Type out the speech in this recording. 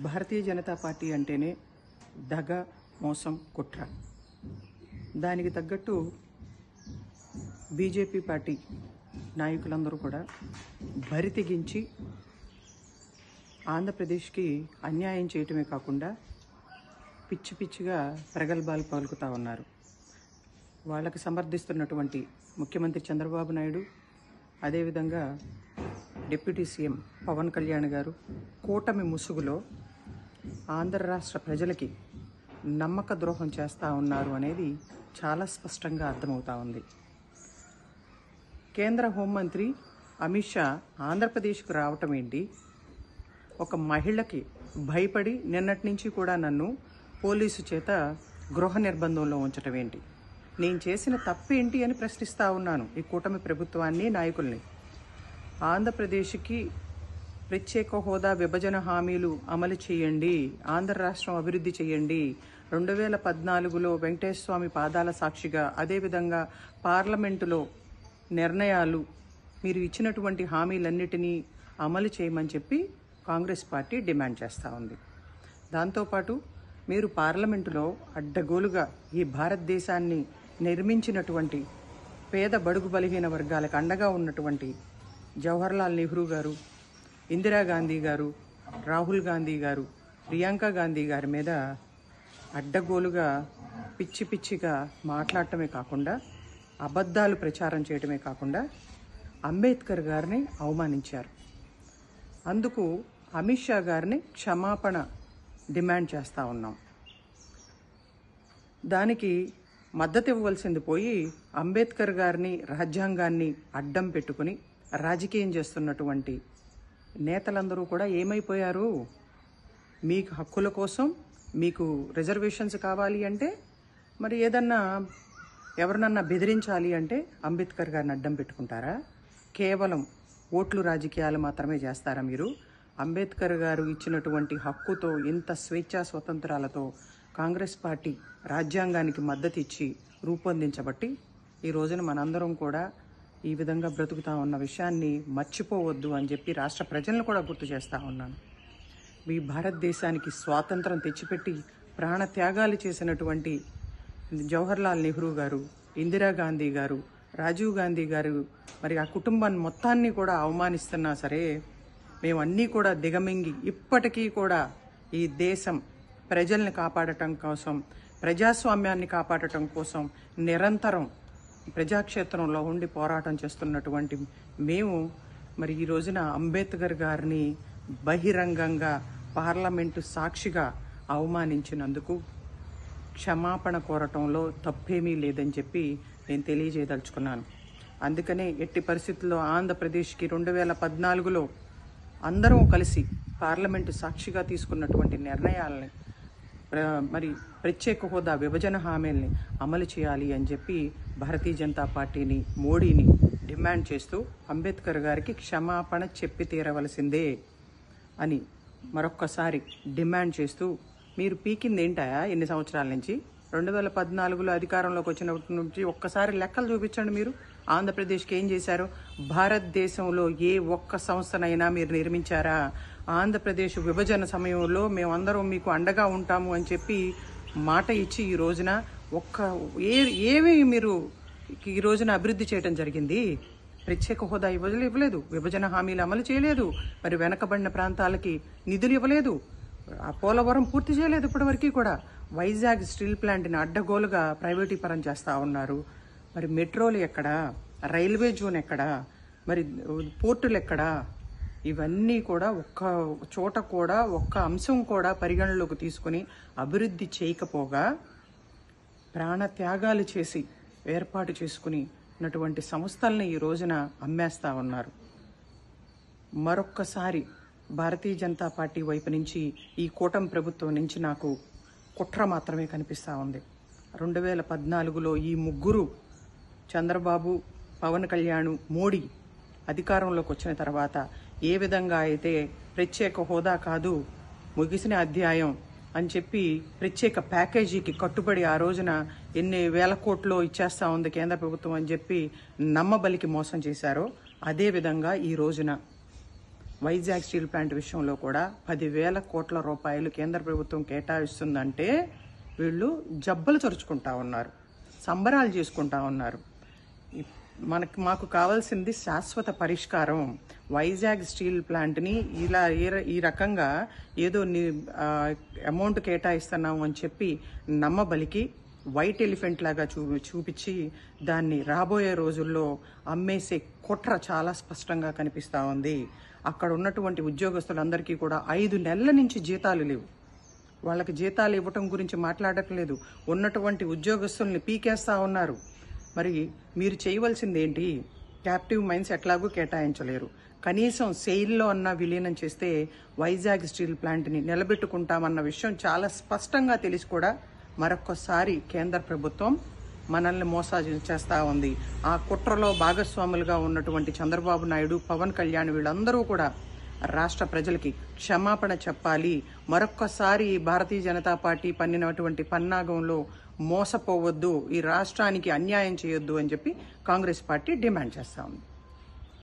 Bharatiya Janata party అంటేనే దగ, మోసం, కుట్ర. దానికి తగ్గట్టు బీజేపీ పార్టీ నాయకులందరూ కూడా బరి తెగించి ఆంధ్రప్రదేశ్కి అన్యాయం చేయటమే కాకుండా పిచ్చి పిచ్చిగా ప్రగల్భాలు పలుకుతూ ఉన్నారు. వాళ్ళకి సమర్థిస్తున్నటువంటి ముఖ్యమంత్రి చంద్రబాబు నాయుడు, అదేవిధంగా డిప్యూటీ సీఎం పవన్ కళ్యాణ్ గారు కూటమి ముసుగులో ఆంధ్ర రాష్ట్ర ప్రజలకి నమ్మక ద్రోహం చేస్తూ ఉన్నారు అనేది చాలా స్పష్టంగా అర్థమవుతా ఉంది. కేంద్ర హోంమంత్రి అమిత్ షా ఆంధ్రప్రదేశ్కు రావటం ఏంటి? ఒక మహిళకి భయపడి నిన్నటి నుంచి కూడా నన్ను పోలీసు చేత గృహ నిర్బంధంలో ఉంచటం ఏంటి? నేను చేసిన తప్పేంటి అని ప్రశ్నిస్తూ ఉన్నాను ఈ కూటమి ప్రభుత్వాన్ని, నాయకుల్ని. ఆంధ్రప్రదేశ్కి ప్రత్యేక హోదా, విభజన హామీలు అమలు చేయండి, ఆంధ్ర రాష్ట్రం అభివృద్ధి చేయండి. 2014లో వెంకటేశ్వర స్వామి పాదాల సాక్షిగా, అదేవిధంగా పార్లమెంటులో నిర్ణయాలు, మీరు ఇచ్చినటువంటి హామీలన్నిటినీ అమలు చేయమని చెప్పి కాంగ్రెస్ పార్టీ డిమాండ్ చేస్తూ ఉంది. దాంతోపాటు మీరు పార్లమెంటులో అడ్డగోలుగా ఈ భారతదేశాన్ని నిర్మించినటువంటి పేద బడుగు బలహీన వర్గాలకు అండగా ఉన్నటువంటి జవహర్లాల్ నెహ్రూ గారు, ఇందిరాగాంధీ గారు, రాహుల్ గాంధీ గారు, ప్రియాంక గాంధీ గారి మీద అడ్డగోలుగా పిచ్చి పిచ్చిగా మాట్లాడటమే కాకుండా, అబద్ధాలు ప్రచారం చేయటమే కాకుండా అంబేద్కర్ గారిని అవమానించారు. అందుకు అమిత్ షా గారిని క్షమాపణ డిమాండ్ చేస్తూ ఉన్నాం. దానికి మద్దతు ఇవ్వవలసింది పోయి అంబేద్కర్ గారిని, రాజ్యాంగాన్ని అడ్డం పెట్టుకుని రాజకీయం చేస్తున్నటువంటి నేతలందరూ కూడా ఏమైపోయారు? మీకు హక్కుల కోసం, మీకు రిజర్వేషన్స్ కావాలి అంటే, మరి ఏదన్నా ఎవరినన్నా బెదిరించాలి అంటే అంబేద్కర్ గారిని అడ్డం పెట్టుకుంటారా? కేవలం ఓట్లు రాజకీయాలు మాత్రమే చేస్తారా మీరు? అంబేద్కర్ గారు ఇచ్చినటువంటి హక్కుతో, ఇంత స్వేచ్ఛా స్వతంత్రాలతో కాంగ్రెస్ పార్టీ రాజ్యాంగానికి మద్దతు ఇచ్చి రూపొందించబట్టి ఈ రోజున మనందరం కూడా ఈ విధంగా బ్రతుకుతా ఉన్న విషయాన్ని మర్చిపోవద్దు అని చెప్పి రాష్ట్ర ప్రజలను కూడా గుర్తు చేస్తూ ఉన్నాను. ఈ భారతదేశానికి స్వాతంత్రం తెచ్చిపెట్టి ప్రాణ త్యాగాలు చేసినటువంటి జవహర్లాల్ నెహ్రూ గారు, ఇందిరాగాంధీ గారు, రాజీవ్ గాంధీ గారు, మరి ఆ కుటుంబాన్ని మొత్తాన్ని కూడా అవమానిస్తున్నా సరే మేమన్నీ కూడా దిగమింగి ఇప్పటికీ కూడా ఈ దేశం ప్రజల్ని కాపాడటం కోసం, ప్రజాస్వామ్యాన్ని కాపాడటం కోసం నిరంతరం ప్రజాక్షేత్రంలో ఉండి పోరాటం చేస్తున్నటువంటి మేము మరి ఈ రోజున అంబేద్కర్ గారిని బహిరంగంగా పార్లమెంటు సాక్షిగా అవమానించినందుకు క్షమాపణ కోరటంలో తప్పేమీ లేదని చెప్పి నేను తెలియజేయదలుచుకున్నాను. అందుకనే ఎట్టి పరిస్థితుల్లో ఆంధ్రప్రదేశ్కి 2014లో అందరం కలిసి పార్లమెంటు సాక్షిగా తీసుకున్నటువంటి నిర్ణయాలని, మరి ప్రత్యేక హోదా, విభజన హామీల్ని అమలు చేయాలి అని చెప్పి భారతీయ జనతా పార్టీని, మోడీని డిమాండ్ చేస్తూ అంబేద్కర్ గారికి క్షమాపణ చెప్పి తీరవలసిందే అని మరొక్కసారి డిమాండ్ చేస్తూ, మీరు పీకింది ఏంటాయా ఎన్ని సంవత్సరాల నుంచి? 2014లో అధికారంలోకి వచ్చినప్పటి నుంచి ఒక్కసారి లెక్కలు చూపించండి. మీరు ఆంధ్రప్రదేశ్కి ఏం చేశారు? భారతదేశంలో ఏ ఒక్క సంస్థనైనా మీరు నిర్మించారా? ఆంధ్రప్రదేశ్ విభజన సమయంలో మేమందరం మీకు అండగా ఉంటాము అని చెప్పి మాట ఇచ్చి ఈ రోజున ఏమి మీరు ఈ రోజున అభివృద్ధి చేయడం జరిగింది? ప్రత్యేక హోదా ఇవ్వలేదు, విభజన హామీలు అమలు చేయలేదు, మరి వెనకబడిన ప్రాంతాలకి నిధులు ఇవ్వలేదు, ఆ పోలవరం పూర్తి చేయలేదు ఇప్పటివరకు కూడా. వైజాగ్ స్టీల్ ప్లాంట్ని అడ్డగోలుగా ప్రైవేటీకరణ చేస్తూ ఉన్నారు. మరి మెట్రోలు ఎక్కడా? రైల్వే జోన్ ఎక్కడా? మరి పోర్టులు ఎక్కడా? ఇవన్నీ కూడా ఒక్క చోట కూడా, ఒక్క అంశం కూడా పరిగణలోకి తీసుకుని అభివృద్ధి చేయకపోగా ప్రాణ త్యాగాలు చేసి ఏర్పాటు చేసుకున్నటువంటి సంస్థల్ని ఈ రోజున అమ్మేస్తూ ఉన్నారు. మరొక్కసారి భారతీయ జనతా పార్టీ వైపు నుంచి, ఈ కూటమి ప్రభుత్వం నుంచి నాకు కుట్ర మాత్రమే కనిపిస్తూ ఉంది. 2014లో ఈ ముగ్గురు, చంద్రబాబు, పవన్ కళ్యాణ్, మోడీ అధికారంలోకి వచ్చిన తర్వాత ఏ విధంగా అయితే ప్రత్యేక హోదా కాదు, ముగిసిన అధ్యాయం అని చెప్పి ప్రత్యేక ప్యాకేజీకి కట్టుబడి ఆ రోజున ఎన్ని వేల కోట్లు ఇచ్చేస్తా ఉంది కేంద్ర ప్రభుత్వం అని చెప్పి నమ్మబలికి మోసం చేశారో, అదేవిధంగా ఈ రోజున వైజాగ్ స్టీల్ ప్లాంట్ విషయంలో కూడా 10,000 కోట్ల రూపాయలు కేంద్ర ప్రభుత్వం కేటాయిస్తుందంటే వీళ్ళు జబ్బలు చరుచుకుంటా ఉన్నారు, సంబరాలు చేసుకుంటా ఉన్నారు. మాకు కావాల్సింది శాశ్వత పరిష్కారం. వైజాగ్ స్టీల్ ప్లాంట్ని ఇలా ఈ రకంగా ఏదో అమౌంట్ కేటాయిస్తున్నాము అని చెప్పి నమ్మబలికి వైట్ ఎలిఫెంట్ లాగా చూపించి దాన్ని రాబోయే రోజుల్లో అమ్మేసే కుట్ర చాలా స్పష్టంగా కనిపిస్తూ ఉంది. అక్కడ ఉన్నటువంటి ఉద్యోగస్తులందరికీ కూడా 5 నెలల నుంచి జీతాలు లేవు. వాళ్ళకి జీతాలు ఇవ్వటం గురించి మాట్లాడట్లేదు, ఉన్నటువంటి ఉద్యోగస్తుల్ని పీకేస్తా ఉన్నారు. మరి మీరు చేయవలసింది ఏంటి? క్యాప్టివ్ మైన్స్ ఎట్లాగూ కేటాయించలేరు, కనీసం సెయిల్లో అన్నా విలీనం చేస్తే వైజాగ్ స్టీల్ ప్లాంట్ని నిలబెట్టుకుంటామన్న విషయం చాలా స్పష్టంగా తెలిసి కూడా మరొక్కసారి కేంద్ర ప్రభుత్వం మనల్ని మోసం చేస్తూ ఉంది. ఆ కుట్రలో భాగస్వాములుగా ఉన్నటువంటి చంద్రబాబు నాయుడు, పవన్ కళ్యాణ్ వీళ్ళందరూ కూడా రాష్ట్ర ప్రజలకి క్షమాపణ చెప్పాలి. మరొక్కసారి భారతీయ జనతా పార్టీ పన్నినటువంటి పన్నాగంలో మోసపోవద్దు, ఈ రాష్ట్రానికి అన్యాయం చేయొద్దు అని చెప్పి కాంగ్రెస్ పార్టీ డిమాండ్ చేస్తా ఉంది.